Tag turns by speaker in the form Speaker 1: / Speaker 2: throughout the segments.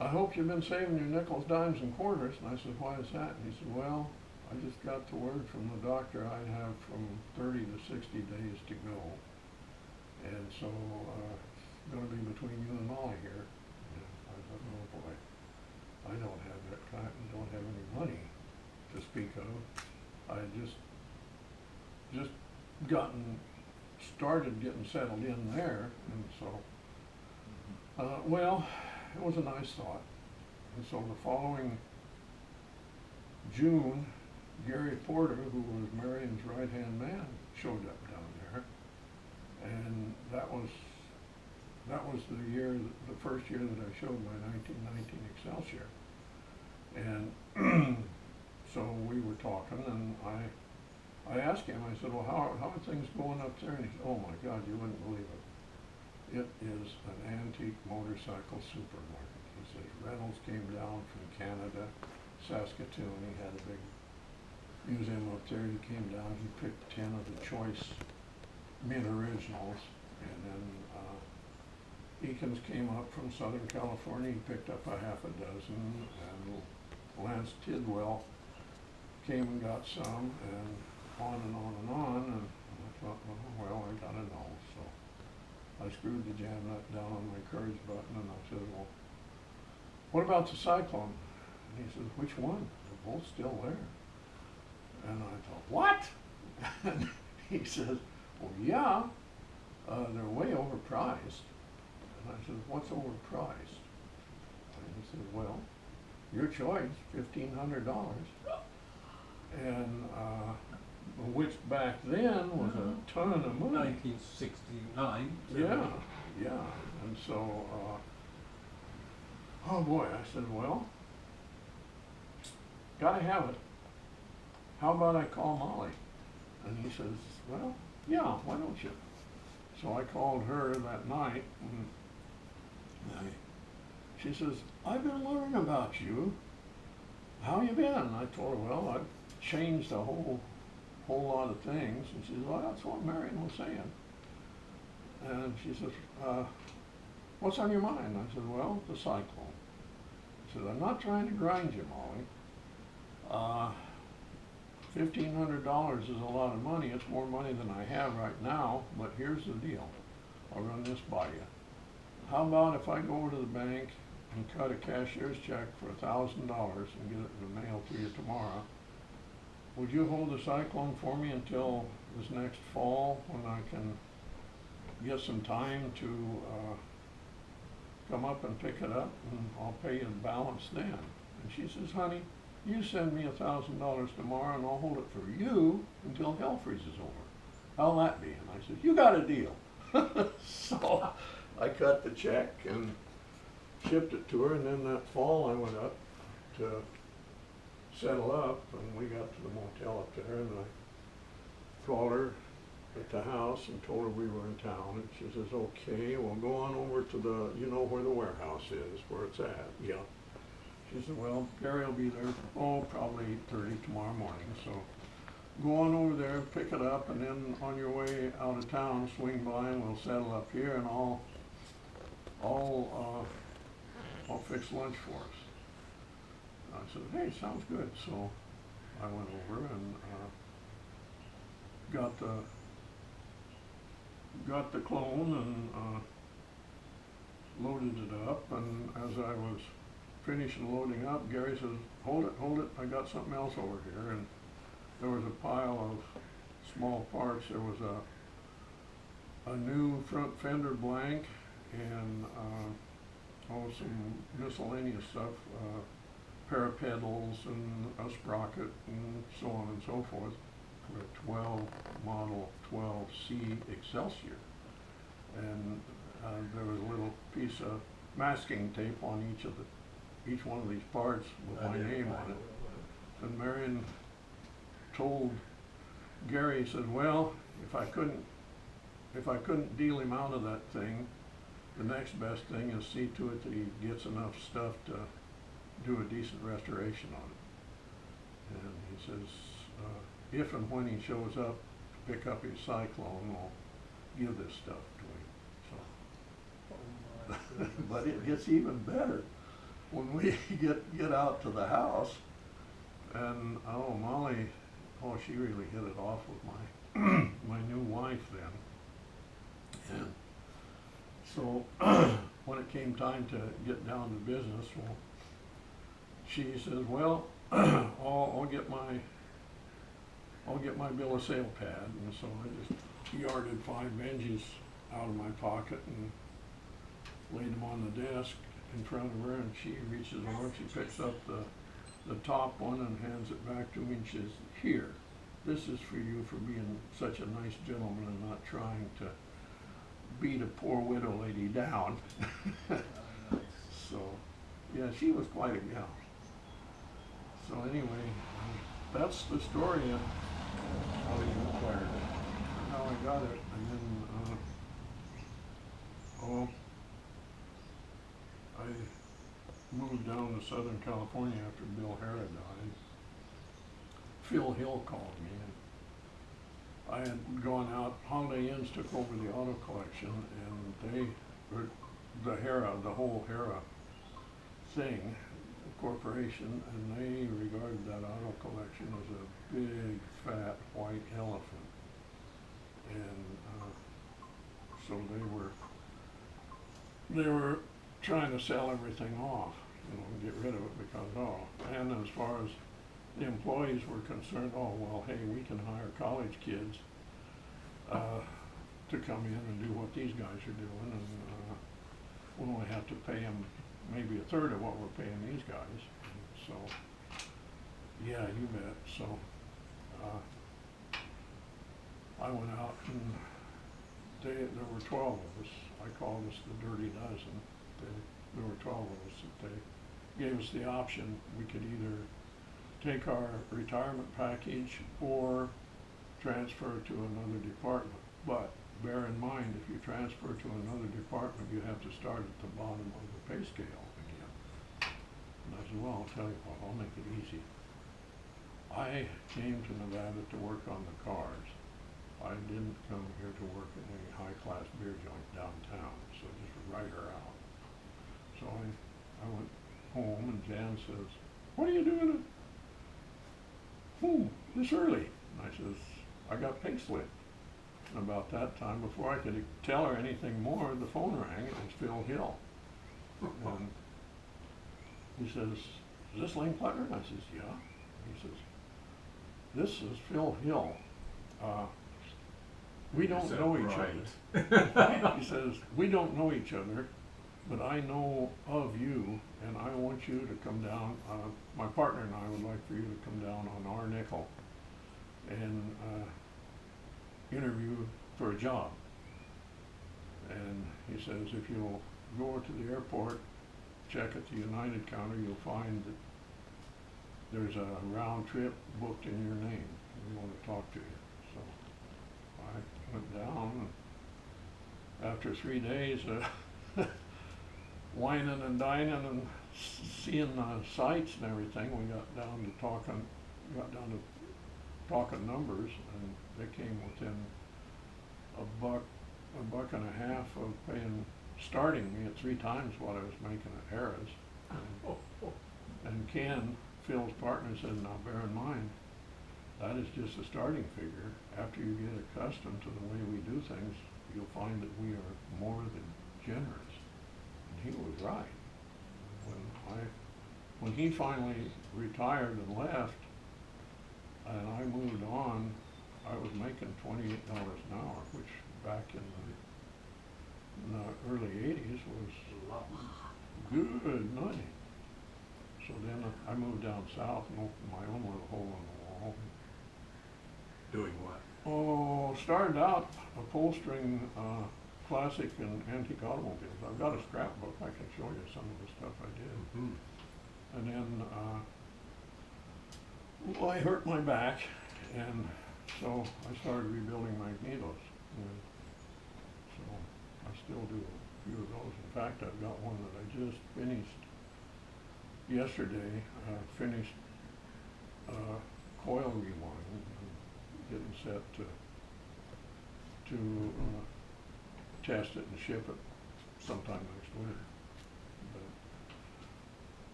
Speaker 1: I hope you've been saving your nickels, dimes, and quarters. And I said, why is that? And he said, well, I just got the word from the doctor I have from 30 to 60 days to go. And so it's going to be between you and Molly here. And I thought, oh boy, I don't have that kind, don't have any money to speak of. I had just started getting settled in there, and so, well, it was a nice thought. And so the following June, Gary Porter, who was Marion's right-hand man, showed up down there, and that was the year, the first year that I showed my 1919 Excelsior. And so we were talking, and I asked him, I said, well, how are things going up there? And he said, oh my God, you wouldn't believe it. It is an antique motorcycle supermarket. He says Reynolds came down from Canada, Saskatoon. He had a big museum up there. He came down, he picked 10 of the choice mint originals, and then Eakins came up from Southern California. He picked up a half a dozen, and Lance Tidwell came and got some, and on and on and on. And I thought, well, I gotta know. So I screwed the jam nut down on my courage button, and I said, well, what about the Cyclone? And he says, which one? They're both still there. And I thought, what? And he says, well, yeah, they're way overpriced. And I said, what's overpriced? And he said, well, your choice, $1,500. And which back then was a ton of money.
Speaker 2: 1969.
Speaker 1: Yeah, yeah. And so, oh boy, I said, well, gotta have it. How about I call Molly? And he says, well, yeah, why don't you? So I called her that night, and she says, I've been learning about you. How you been? I told her, well, I've changed a whole lot of things. And she says, well, that's what Marion was saying. And she says, what's on your mind? I said, well, the Cyclone. She said, I'm not trying to grind you, Molly. $1,500 is a lot of money. It's more money than I have right now, but here's the deal. I'll run this by you. How about if I go over to the bank and cut a cashier's check for $1,000 and get it in the mail to you tomorrow? Would you hold the Cyclone for me until this next fall, when I can get some time to come up and pick it up, and I'll pay you the balance then? And she says, honey, you send me $1,000 tomorrow and I'll hold it for you until hell freezes over. How'll that be? And I said, you got a deal. So I cut the check and shipped it to her, and then that fall I went up to settle up, and we got to the motel up there, and I called her at the house and told her we were in town, and she says, okay, well, go on over to the, you know where the warehouse is, where it's at. Yeah. She said, well, Gary will be there, probably 8:30 tomorrow morning, so go on over there, pick it up, and then on your way out of town, swing by and we'll settle up here, and I'll fix lunch for us. I said, hey, sounds good. So I went over and got the clone and loaded it up, and as I was finishing loading up, Gary says, hold it, I got something else over here. And there was a pile of small parts. There was a new front fender blank, and some miscellaneous stuff, pair of pedals and a sprocket and so on and so forth, for a model 12C Excelsior. And there was a little piece of masking tape on each one of these parts with my name on it. And Marion told Gary, he said, well, if I couldn't deal him out of that thing, the next best thing is see to it that he gets enough stuff to do a decent restoration on it. And he says, if and when he shows up to pick up his Cyclone, we'll give this stuff to him. So, but it gets even better. when we get out to the house, and oh, Molly, oh, she really hit it off with my my new wife then. And so when it came time to get down to business, well, she says, well, I'll get my bill of sale pad. And so I just yarded 5 Benjis out of my pocket and laid them on the desk in front of her, and she reaches over, she picks up the top one and hands it back to me, and she says, here, this is for you for being such a nice gentleman and not trying to beat a poor widow lady down. So, yeah, she was quite a gal. So anyway, that's the story of how he acquired it, how I got it, and then, I moved down to Southern California after Bill Harrah died. Phil Hill called me, and I had gone out, Holiday Inns took over the auto collection, and they, the whole Harrah thing, corporation, and they regarded that auto collection as a big, fat, white elephant. And so they were trying to sell everything off, and get rid of it because, and as far as the employees were concerned, well, hey, we can hire college kids to come in and do what these guys are doing, and we'll only have to pay them maybe a third of what we're paying these guys. And so, yeah, you bet. So I went out, and there were 12 of us. I called us the Dirty Dozen. There were 12 of us that they gave us the option. We could either take our retirement package or transfer to another department. But bear in mind, if you transfer to another department, you have to start at the bottom of the pay scale again. And I said, well, I'll tell you what, I'll make it easy. I came to Nevada to work on the cars. I didn't come here to work in any high-class beer joint downtown, so just write her out. So I went home, and Jan says, what are you doing this early? And I says, I got pig slipped. And about that time, before I could tell her anything more, the phone rang. It was Phil Hill. And he says, is this Lane Platter? And I says, yeah. He says, this is Phil Hill. We don't know each other. He says, we don't know each other, but I know of you, and I want you to come down. My partner and I would like for you to come down on our nickel and interview for a job. And he says, if you'll go to the airport, check at the United counter, you'll find that there's a round trip booked in your name. We want to talk to you. So I went down, and after 3 days whining and dining and seeing the sights and everything, we got down to talking numbers, and they came within a buck and a half of paying, starting me at 3 times what I was making at Harrah's. And Ken, Phil's partner, said, now bear in mind, that is just a starting figure. After you get accustomed to the way we do things, you'll find that we are more than generous. And he was right. When he finally retired and left, and I moved on, I was making $28 an hour, which back in the early 80s was good money. So then I moved down south and opened my own little hole in the wall.
Speaker 2: Doing what?
Speaker 1: Oh, started out upholstering classic and antique automobiles. I've got a scrapbook. I can show you some of the stuff I did.
Speaker 2: Mm-hmm.
Speaker 1: And then well, I hurt my back, and so I started rebuilding magnetos. And so I still do a few of those. In fact, I've got one that I just finished yesterday. Finished coil rewinding, getting set to test it and ship it sometime next winter.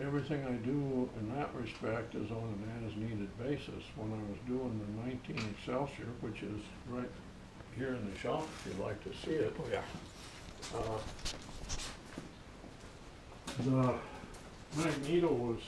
Speaker 1: everything I do in that respect is on an as-needed basis. When I was doing the 19 Excelsior, which is right here in the shop if you'd like to see it.
Speaker 3: Oh, yeah.
Speaker 1: The magneto was